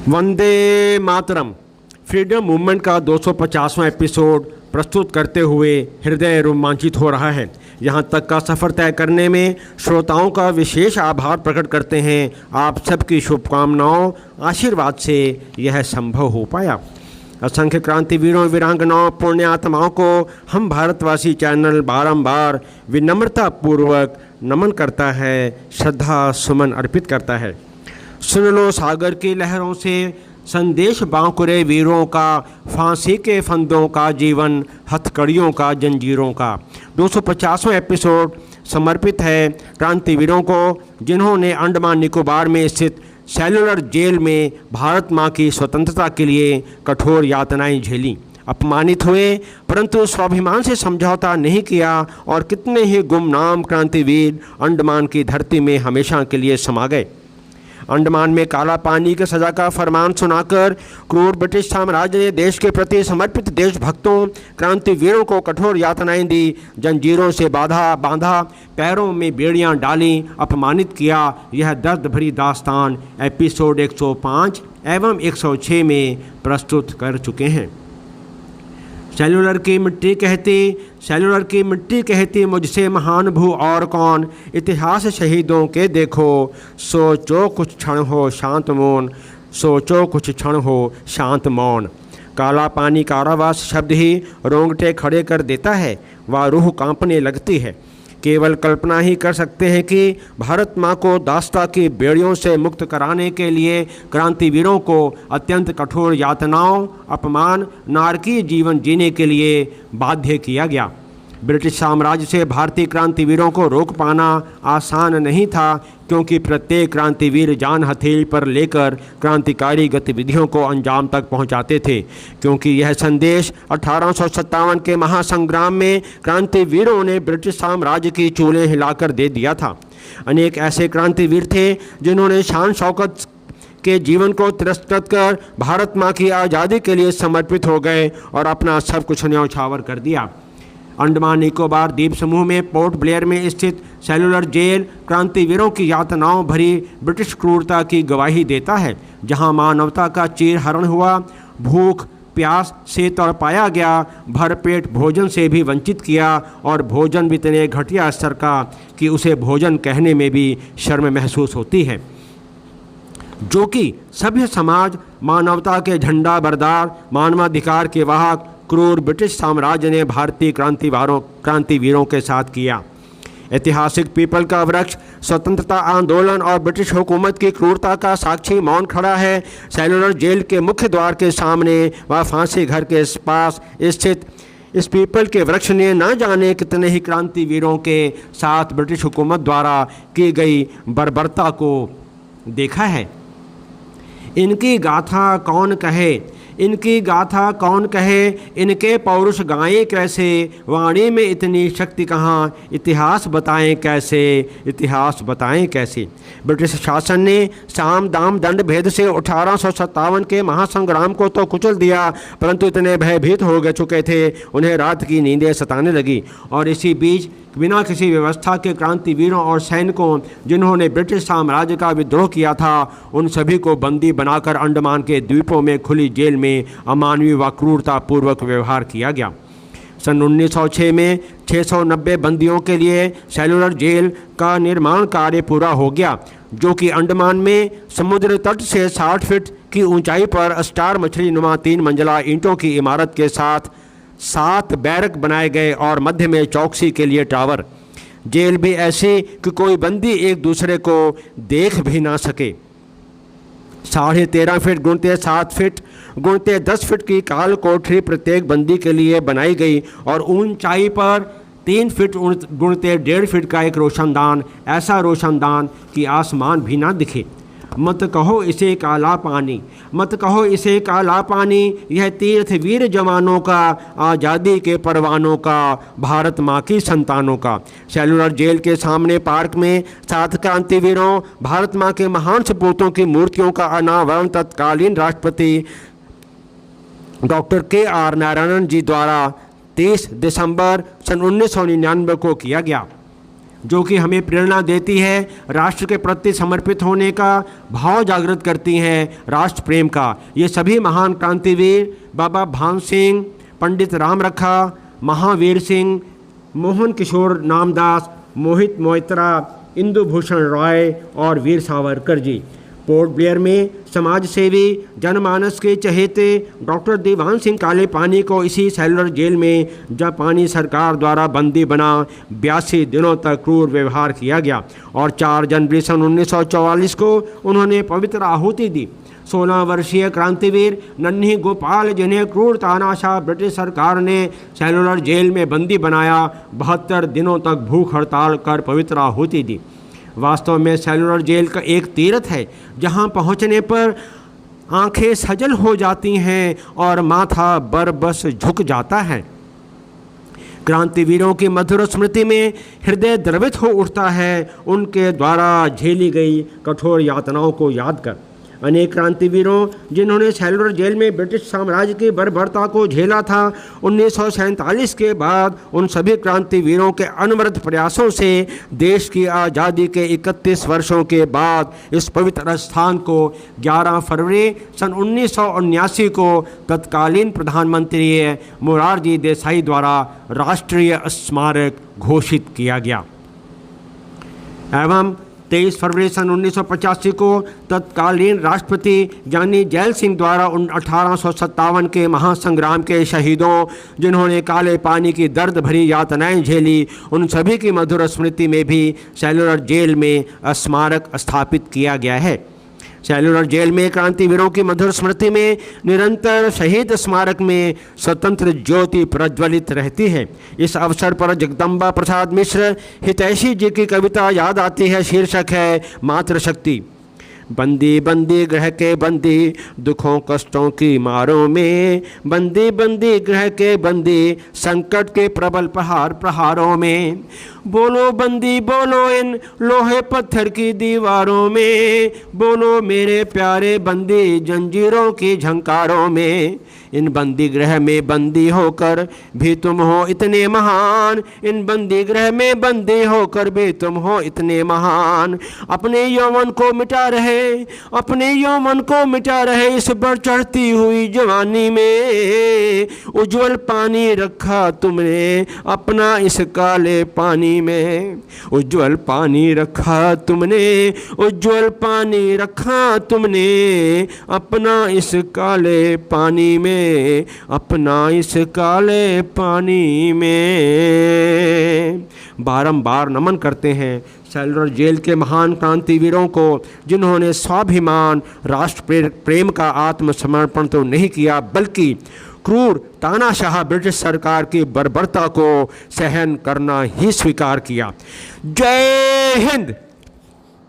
Vande Mataram freedom movement का 250वां episode प्रस्तुत करते हुए हृदय रोमांचित हो रहा है। यहाँ तक का सफ़र तय करने में श्रोताओं का विशेष आभार प्रकट करते हैं। आप सबकी शुभकामनाओं आशीर्वाद से यह संभव हो पाया। असंख्य क्रांतिवीरों वीरांगनाओं पुण्य आत्माओं को हम भारतवासी चैनल बारंबार विनम्रतापूर्वक नमन करता है, श्रद्धा सुमन अर्पित करता है। सुन लो सागर की लहरों से संदेश बांकुरे वीरों का, फांसी के फंदों का जीवन, हथकड़ियों का जंजीरों का। 250वां एपिसोड समर्पित है क्रांतिवीरों को जिन्होंने अंडमान निकोबार में स्थित सेलुलर जेल में भारत माँ की स्वतंत्रता के लिए कठोर यातनाएं झेलीं, अपमानित हुए परंतु स्वाभिमान से समझौता नहीं किया और कितने ही गुमनाम क्रांतिवीर अंडमान की धरती में हमेशा के लिए समा गए। अंडमान में काला पानी की सज़ा का फरमान सुनाकर क्रूर ब्रिटिश साम्राज्य ने देश के प्रति समर्पित देशभक्तों क्रांतिवीरों को कठोर यातनाएं दी, जंजीरों से बांधा, पैरों में बेड़ियां डाली, अपमानित किया। यह दर्द भरी दास्तान एपिसोड 105 एवं 106 में प्रस्तुत कर चुके हैं। सेलुलर की मिट्टी कहती मुझसे महान भू और कौन, इतिहास शहीदों के देखो, सोचो कुछ क्षण हो शांत मौन, सोचो कुछ क्षण हो शांत मौन। काला पानी कारावास शब्द ही रोंगटे खड़े कर देता है, वह रूह कांपने लगती है। केवल कल्पना ही कर सकते हैं कि भारत माँ को दास्ता की बेड़ियों से मुक्त कराने के लिए क्रांतिवीरों को अत्यंत कठोर यातनाओं, अपमान, नारकीय जीवन जीने के लिए बाध्य किया गया। ब्रिटिश साम्राज्य से भारतीय क्रांतिवीरों को रोक पाना आसान नहीं था, क्योंकि प्रत्येक क्रांतिवीर जान हथेली पर लेकर क्रांतिकारी गतिविधियों को अंजाम तक पहुंचाते थे। क्योंकि यह संदेश 1857 के महासंग्राम में क्रांतिवीरों ने ब्रिटिश साम्राज्य की चूलें हिलाकर दे दिया था। अनेक ऐसे क्रांतिवीर थे जिन्होंने शान शौकत के जीवन को तिरस्कृत कर भारत माँ की आज़ादी के लिए समर्पित हो गए और अपना सब कुछ न्यौछावर कर दिया। अंडमान निकोबार द्वीप समूह में पोर्ट ब्लेयर में स्थित सेलुलर जेल क्रांतिवीरों की यातनाओं भरी ब्रिटिश क्रूरता की गवाही देता है, जहां मानवता का चीरहरण हुआ, भूख प्यास से तड़पाया गया, भरपेट भोजन से भी वंचित किया और भोजन भी इतने घटिया स्तर का कि उसे भोजन कहने में भी शर्म महसूस होती है। जो कि सभ्य समाज, मानवता के झंडा बरदार, मानवाधिकार के वाहक क्रूर ब्रिटिश साम्राज्य ने भारतीय क्रांतिवीरों के साथ किया। ऐतिहासिक पीपल का वृक्ष स्वतंत्रता आंदोलन और ब्रिटिश हुकूमत की क्रूरता का साक्षी मौन खड़ा है। सेलुलर जेल के मुख्य द्वार के सामने व फांसी घर के पास स्थित इस पीपल के वृक्ष ने न जाने कितने ही क्रांतिवीरों के साथ ब्रिटिश हुकूमत द्वारा की गई बर्बरता को देखा है। इनकी गाथा कौन कहे, इनके पौरुष गाएं कैसे, वाणी में इतनी शक्ति कहाँ, इतिहास बताएं कैसे। ब्रिटिश शासन ने साम दाम दंड भेद से 1857 के महासंग्राम को तो कुचल दिया, परंतु इतने भयभीत हो गए चुके थे, उन्हें रात की नींदें सताने लगी। और इसी बीच बिना किसी व्यवस्था के क्रांतिवीरों और सैनिकों जिन्होंने ब्रिटिश साम्राज्य का विद्रोह किया था, उन सभी को बंदी बनाकर अंडमान के द्वीपों में खुली जेल में अमानवीय व क्रूरतापूर्वक व्यवहार किया गया। सन 1906 में 690 बंदियों के लिए सेलुलर जेल का निर्माण कार्य पूरा हो गया, जो कि अंडमान में समुद्र तट से 60 फीट की ऊंचाई पर स्टार मछली नुमा 3 मंजिला ईंटों की इमारत के साथ 7 बैरक बनाए गए और मध्य में चौकसी के लिए टावर। जेल भी ऐसी कि कोई बंदी एक दूसरे को देख भी ना सके। 13.5 फीट गुणते 7 फीट गुणते 10 फीट की काल कोठरी प्रत्येक बंदी के लिए बनाई गई और ऊंचाई पर 3 फीट गुणते 1.5 फीट का एक रोशनदान, ऐसा रोशनदान कि आसमान भी ना दिखे। मत कहो इसे काला पानी, यह तीर्थवीर जवानों का, आज़ादी के परवानों का, भारत माँ की संतानों का। सेलुलर जेल के सामने पार्क में 7 क्रांतिवीरों, भारत माँ के महान सपूतों की मूर्तियों का अनावरण तत्कालीन राष्ट्रपति डॉक्टर KR नारायणन जी द्वारा 30 दिसंबर सन 1999 को किया गया। जो कि हमें प्रेरणा देती है, राष्ट्र के प्रति समर्पित होने का भाव जागृत करती हैं, राष्ट्र प्रेम का। ये सभी महान क्रांतिवीर बाबा भान सिंह, पंडित राम रखा, महावीर सिंह, मोहन किशोर नामदास, मोहित मोइत्रा, इंदु भूषण रॉय और वीर सावरकर जी। पोर्ट ब्लेयर में समाज सेवी, जनमानस के चहेते डॉक्टर दीवान सिंह काले पानी को इसी सेलुलर जेल में जापानी सरकार द्वारा बंदी बना 82 दिनों तक क्रूर व्यवहार किया गया और 4 जनवरी सन 1944 को उन्होंने पवित्र आहुति दी। 16 वर्षीय क्रांतिवीर नन्ही गोपाल, जिन्हें क्रूर तानाशाह ब्रिटिश सरकार ने सेलुलर जेल में बंदी बनाया, 72 दिनों तक भूख हड़ताल कर पवित्र आहुति दी। वास्तव में सेलुलर जेल का एक तीर्थ है, जहां पहुंचने पर आंखें सजल हो जाती हैं और माथा बरबस झुक जाता है। क्रांतिवीरों की मधुर स्मृति में हृदय द्रवित हो उठता है, उनके द्वारा झेली गई कठोर यातनाओं को याद कर। अनेक क्रांतिवीरों जिन्होंने सेलुलर जेल में ब्रिटिश साम्राज्य की बर्बरता को झेला था, 1947 के बाद उन सभी क्रांतिवीरों के अनवरत प्रयासों से देश की आज़ादी के 31 वर्षों के बाद इस पवित्र स्थान को 11 फरवरी सन 1979 को तत्कालीन प्रधानमंत्री मोरारजी देसाई द्वारा राष्ट्रीय स्मारक घोषित किया गया एवं 23 फरवरी सन 1985 को तत्कालीन राष्ट्रपति जानी जैल सिंह द्वारा 1857 के महासंग्राम के शहीदों, जिन्होंने काले पानी की दर्द भरी यातनाएं झेली, उन सभी की मधुर स्मृति में भी सेलुलर जेल में स्मारक स्थापित किया गया है। सेलुलर जेल में क्रांतिवीरों की मधुर स्मृति में निरंतर शहीद स्मारक में स्वतंत्र ज्योति प्रज्वलित रहती है। इस अवसर पर जगदम्बा प्रसाद मिश्र हितैषी जी की कविता याद आती है। शीर्षक है मातृशक्ति। बंदी बंदी ग्रह के बंदी, दुखों कष्टों की मारों में, बंदी बंदी ग्रह के बंदी, संकट के प्रबल प्रहारों में। बोलो बंदी बोलो इन लोहे पत्थर की दीवारों में, बोलो मेरे प्यारे बंदी जंजीरों की झंकारों में। इन बंदी ग्रह में बंदी होकर भी तुम हो इतने महान, इन बंदी ग्रह में बंदी होकर भी तुम हो इतने महान। अपने यौवन को मिटा रहे, अपने यौवन को मिटा रहे इस बढ़ चढ़ती हुई जवानी में। उज्जवल पानी रखा तुमने अपना इस काले पानी में, उज्जवल पानी रखा तुमने, उज्जवल पानी रखा तुमने अपना इस काले पानी में, अपना इस काले पानी में। बारंबार नमन करते हैं सेलुलर जेल के महान क्रांतिवीरों को, जिन्होंने स्वाभिमान राष्ट्र प्रेम का आत्मसमर्पण तो नहीं किया, बल्कि क्रूर तानाशाह ब्रिटिश सरकार की बर्बरता को सहन करना ही स्वीकार किया। जय हिंद।